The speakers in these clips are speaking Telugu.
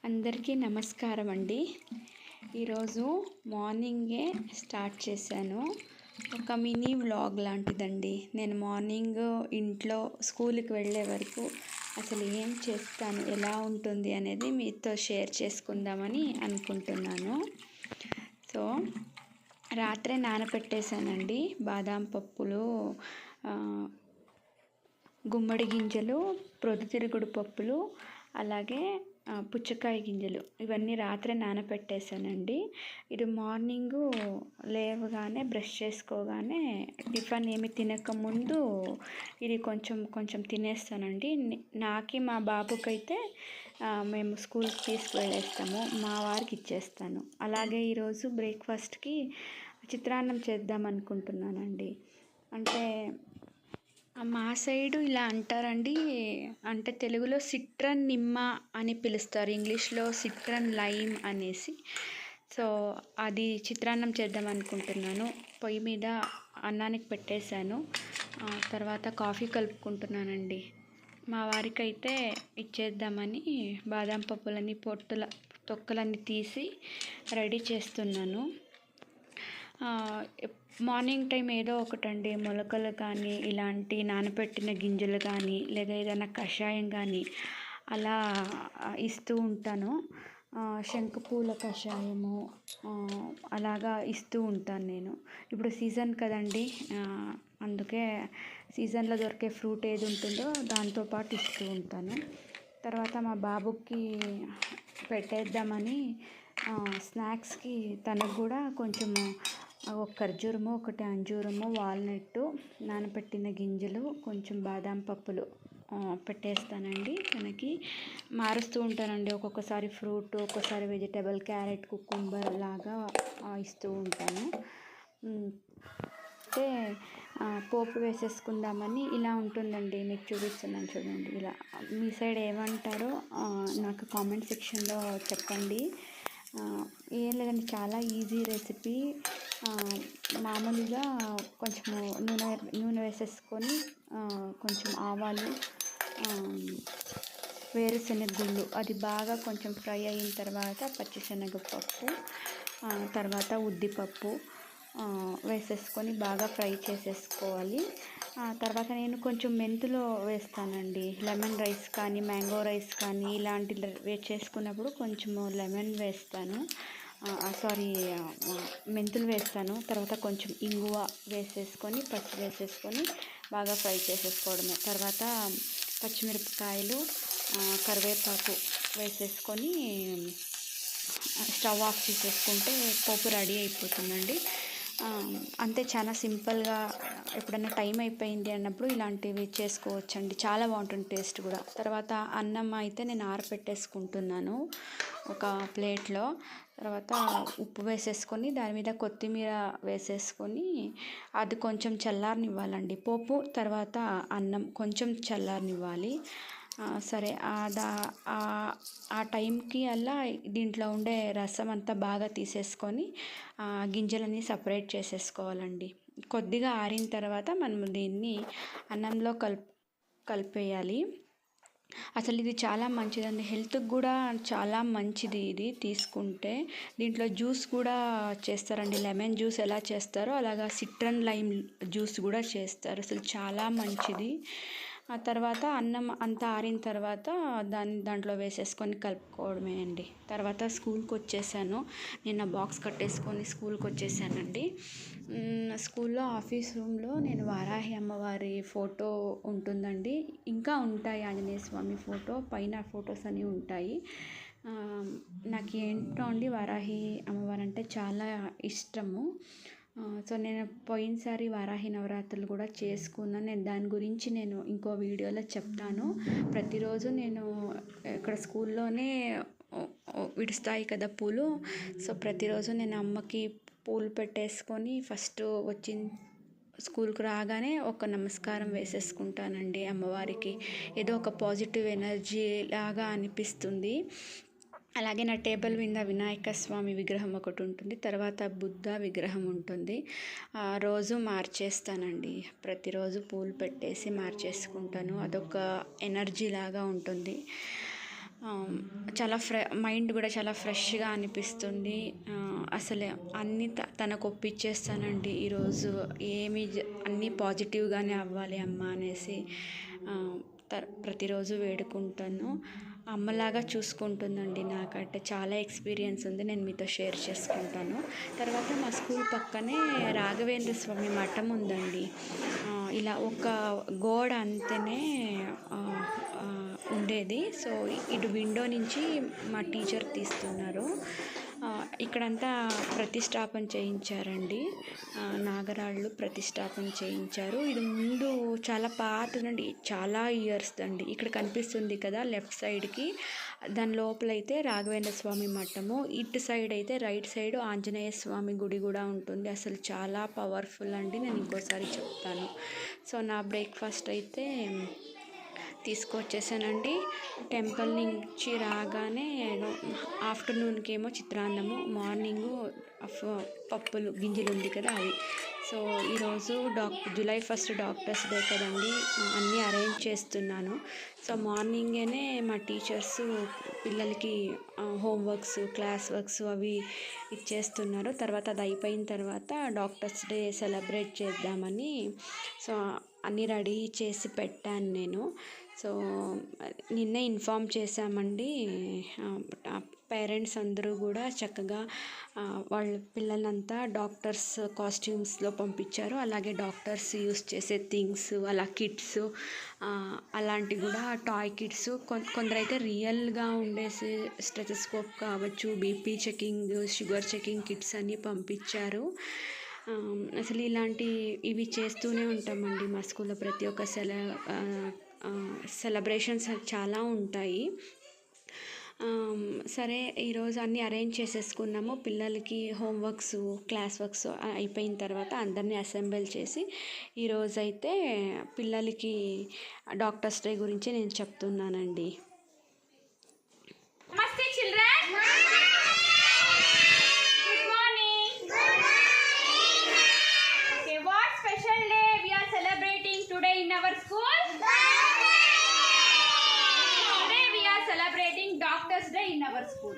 అందరికీ నమస్కారం అండి. ఈరోజు మార్నింగే స్టార్ట్ చేశాను. ఒక మినీ వ్లాగ్ లాంటిదండి. నేను మార్నింగ్ ఇంట్లో స్కూల్కి వెళ్ళే వరకు అసలు ఏం చేస్తాను, ఎలా ఉంటుంది అనేది మీతో షేర్ చేసుకుందామని అనుకుంటున్నాను. సో రాత్రే నానపెట్టేశానండి బాదాం పప్పులు, గుమ్మడి గింజలు, ప్రొద్దుతిరుగుడు పప్పులు, అలాగే పుచ్చకాయ గింజలు ఇవన్నీ రాత్రే నానపెట్టేశానండి. ఇది మార్నింగు లేవగానే బ్రష్ చేసుకోగానే టిఫిన్ ఏమి తినకముందు ఇది కొంచెం కొంచెం తినేస్తానండి. నాకి మా బాబుకైతే మేము స్కూల్కి తీసుకువెళ్ళేస్తాము, మా వారికి ఇచ్చేస్తాను. అలాగే ఈరోజు బ్రేక్ఫాస్ట్కి చిత్రాన్నం చేద్దాం అనుకుంటున్నానండి. అంటే మా సైడు ఇలా అంటారండి, అంటే తెలుగులో సిట్రన్ నిమ్మ అని పిలుస్తారు, ఇంగ్లీష్లో సిట్రన్ లైమ్ అనేసి. సో అది చిత్రాన్నం చేద్దాం అనుకుంటున్నాను. పొయ్యి మీద అన్నానికి పెట్టేశాను. తర్వాత కాఫీ కలుపుకుంటున్నానండి. మా వారికి అయితే ఇచ్చేద్దామని బాదం పప్పులని తొక్కలన్నీ తీసి రెడీ చేస్తున్నాను. మార్నింగ్ టైం ఏదో ఒకటండి, మొలకలు కానీ ఇలాంటి నానబెట్టిన గింజలు కానీ లేదా ఏదైనా కషాయం కానీ అలా ఇస్తూ ఉంటాను. శంకుపూల కషాయము అలాగా ఇస్తూ ఉంటాను నేను. ఇప్పుడు సీజన్ కదండి, అందుకే సీజన్లో దొరికే ఫ్రూట్ ఏది ఉంటుందో దాంతోపాటు ఇస్తూ ఉంటాను. తర్వాత మా బాబుకి పెట్టేద్దామని స్నాక్స్కి తనకు కూడా కొంచెము ఒక ఖర్జూరము, ఒకటి అంజూరము, వాల్నట్టు, నానబెట్టిన గింజలు, కొంచెం బాదాం పప్పులు పెట్టేస్తానండి. తనకి మారుస్తూ ఉంటానండి, ఒక్కొక్కసారి ఫ్రూట్, ఒక్కొక్కసారి వెజిటేబుల్, క్యారెట్, కుకుంబర్ లాగా ఇస్తూ ఉంటాను. అయితే పోపు వేసేసుకుందామని ఇలా ఉంటుందండి. మీకు చూపిస్తున్నాను చూడండి. ఇలా మీ సైడ్ ఏమంటారో నాకు కామెంట్ సెక్షన్లో చెప్పండి. ఏం లేదండి, చాలా ఈజీ రెసిపీ. మామూలుగా కొంచెము నూనె వేసేసుకొని కొంచెం ఆవాలు, వేరుశనగ గుళ్ళు అది బాగా కొంచెం ఫ్రై అయిన తర్వాత పచ్చిశనగపప్పు, తర్వాత ఉద్దిపప్పు వేసేసుకొని బాగా ఫ్రై చేసేసుకోవాలి. తర్వాత నేను కొంచెం మెంతులు వేస్తానండి. లెమన్ రైస్ కానీ మ్యాంగో రైస్ కానీ ఇలాంటి చేసుకున్నప్పుడు కొంచెము లెమన్ వేస్తాను, మెంతులు వేస్తాను. తర్వాత కొంచెం ఇంగువ వేసేసుకొని పచ్చి వేసేసుకొని బాగా ఫ్రై చేసేసుకోవడమే. తర్వాత పచ్చిమిరపకాయలు, కరివేపాకు వేసేసుకొని స్టవ్ ఆఫ్ చేసేసుకుంటే పోపు రెడీ అయిపోతుందండి. అంతే, చాలా సింపుల్గా. ఎప్పుడైనా టైం అయిపోయింది అన్నప్పుడు ఇలాంటివి చేసుకోవచ్చండి, చాలా బాగుంటుంది టేస్ట్ కూడా. తర్వాత అన్నం అయితే నేను ఆరబెట్టేసుకుంటున్నాను ఒక ప్లేట్లో. తర్వాత ఉప్పు వేసేసుకొని దాని మీద కొత్తిమీర వేసేసుకొని అది కొంచెం చల్లారనివ్వాలండి. పోపు తర్వాత అన్నం కొంచెం చల్లారనివ్వాలి. సరే, ఆ టైంకి అలా దీంట్లో ఉండే రసం అంతా బాగా తీసేసుకొని గింజలని సపరేట్ చేసేసుకోవాలండి. కొద్దిగా ఆరిన తర్వాత మనం దీన్ని అన్నంలో కలిపేయాలి. అసలు ఇది చాలా మంచిదండి, హెల్త్కి కూడా చాలా మంచిది ఇది తీసుకుంటే. దీంట్లో జ్యూస్ కూడా చేస్తారండి, లెమన్ జ్యూస్ ఎలా చేస్తారో అలాగా సిట్రన్ లైమ్ జ్యూస్ కూడా చేస్తారు. అసలు చాలా మంచిది. ఆ తర్వాత అన్నం అంతా ఆరిన తర్వాత దాంట్లో వేసేసుకొని కలుపుకోవడమే అండి. తర్వాత స్కూల్కి వచ్చేసాను, నిన్న బాక్స్ కట్టేసుకొని స్కూల్కి వచ్చేసానండి. స్కూల్లో ఆఫీస్ రూమ్లో నేను వారాహి అమ్మవారి ఫోటో ఉంటుందండి, ఇంకా ఉంటాయి ఆంజనేయ స్వామి ఫోటో, పైన ఫొటోస్ అన్నీ ఉంటాయి. నాకు ఏంటో అండి వారాహి అమ్మవారు అంటే చాలా ఇష్టము. సో నేను పోయినసారి వారాహి నవరాత్రులు కూడా చేసుకున్నాను. నేను దాని గురించి ఇంకో వీడియోలో చెప్తాను. ప్రతిరోజు నేను ఇక్కడ స్కూల్లోనే విడుస్తాయి కదా పూలు, సో ప్రతిరోజు నేను అమ్మకి పూలు పెట్టేసుకొని ఫస్ట్ స్కూల్కి రాగానే ఒక నమస్కారం వేసేసుకుంటానండి అమ్మవారికి. ఏదో ఒక పాజిటివ్ ఎనర్జీ లాగా అనిపిస్తుంది. అలాగే నా టేబుల్ మీద వినాయక స్వామి విగ్రహం ఒకటి ఉంటుంది, తర్వాత బుద్ధ విగ్రహం ఉంటుంది. రోజు మార్చేస్తానండి, ప్రతిరోజు పూలు పెట్టేసి మార్చేసుకుంటాను. అదొక ఎనర్జీ లాగా ఉంటుంది. చాలా మైండ్ కూడా చాలా ఫ్రెష్గా అనిపిస్తుంది. అసలు అన్నీ తనకు ఒప్పించేస్తానండి ఈరోజు. అన్నీ పాజిటివ్గానే అవ్వాలి అమ్మ అనేసి ప్రతిరోజు వేడుకుంటాను. అమ్మలాగా చూసుకుంటుందండి. నాకంటే చాలా ఎక్స్పీరియన్స్ ఉంది, నేను మీతో షేర్ చేసుకుంటాను. తర్వాత మా స్కూల్ పక్కనే రాఘవేంద్ర స్వామి మఠం ఉందండి. ఇలా ఒక గోడ అంతనే ఉండేది. సో ఇటు విండో నుంచి మా టీచర్ తీస్తున్నారు. ఇక్కడంతా ప్రతిష్టాపన చేయించారండి. నాగరాళ్ళు ప్రతిష్టాపన చేయించారు. ఇది ముందు చాలా పాతదండి, చాలా ఇయర్స్ అండి. ఇక్కడ కనిపిస్తుంది కదా లెఫ్ట్ సైడ్కి, దాని లోపలైతే రాఘవేంద్ర స్వామి మఠము, ఇటు సైడ్ అయితే రైట్ సైడ్ ఆంజనేయ స్వామి గుడి కూడా ఉంటుంది. అసలు చాలా పవర్ఫుల్ అండి. నేను ఇంకోసారి చెప్తాను. సో నా బ్రేక్ఫాస్ట్ అయితే తీసుకొచ్చేసానండి. టెంపుల్ నుంచి రాగానే ఆఫ్టర్నూన్కి ఏమో చిత్రాన్నము, మార్నింగు పప్పులు గింజలు ఉంది కదా అవి. సో ఈరోజు జూలై 1 డాక్టర్స్ డే కదండి, అన్నీ అరేంజ్ చేస్తున్నాను. సో మార్నింగేనే మా టీచర్స్ పిల్లలకి హోంవర్క్స్, క్లాస్ వర్క్స్ అవి ఇచ్చేస్తున్నారు. తర్వాత అది అయిపోయిన తర్వాత డాక్టర్స్ డే సెలబ్రేట్ చేద్దామని సో అన్నీ రెడీ చేసి పెట్టాను నేను. సో నిన్నే ఇన్ఫామ్ చేశామండి. పేరెంట్స్ అందరూ కూడా చక్కగా వాళ్ళ పిల్లలంతా డాక్టర్స్ కాస్ట్యూమ్స్లో పంపించారు. అలాగే డాక్టర్స్ యూస్ చేసే థింగ్స్, అలా కిట్స్, అలాంటివి కూడా టాయ్ కిట్స్, కొందరైతే రియల్గా ఉండేసి స్టెథోస్కోప్ కావచ్చు, BP checking, sugar checking kits అన్నీ పంపించారు. అసలు ఇవి చేస్తూనే ఉంటామండి మా స్కూల్లో. ప్రతి ఒక్క సెలబ్రేషన్స్ చాలా ఉంటాయి. సరే ఈరోజు అన్నీ అరేంజ్ చేసేసుకున్నాము. పిల్లలకి హోంవర్క్స్, క్లాస్ వర్క్స్ అయిపోయిన తర్వాత అందరినీ అసెంబుల్ చేసి ఈరోజైతే పిల్లలకి డాక్టర్స్ డే గురించి నేను చెప్తున్నానండి. నమస్తే children. Good morning. Okay, what special day we are celebrating today in our school? Today we are celebrating Doctors Day in our school.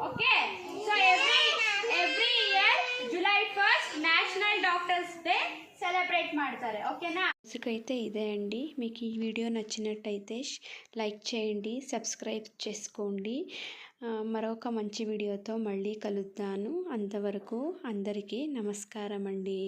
Okay, so every year July 1st National Doctors Day celebrate ಮಾಡ್ತಾರೆ. ఓకేనా? అయితే ఇదే అండి. మీకు ఈ వీడియో నచ్చినట్టయితే లైక్ చేయండి, సబ్స్క్రైబ్ చేసుకోండి. మరొక మంచి వీడియోతో మళ్ళీ కలుద్దాను. అంతవరకు అందరికీ నమస్కారం అండి.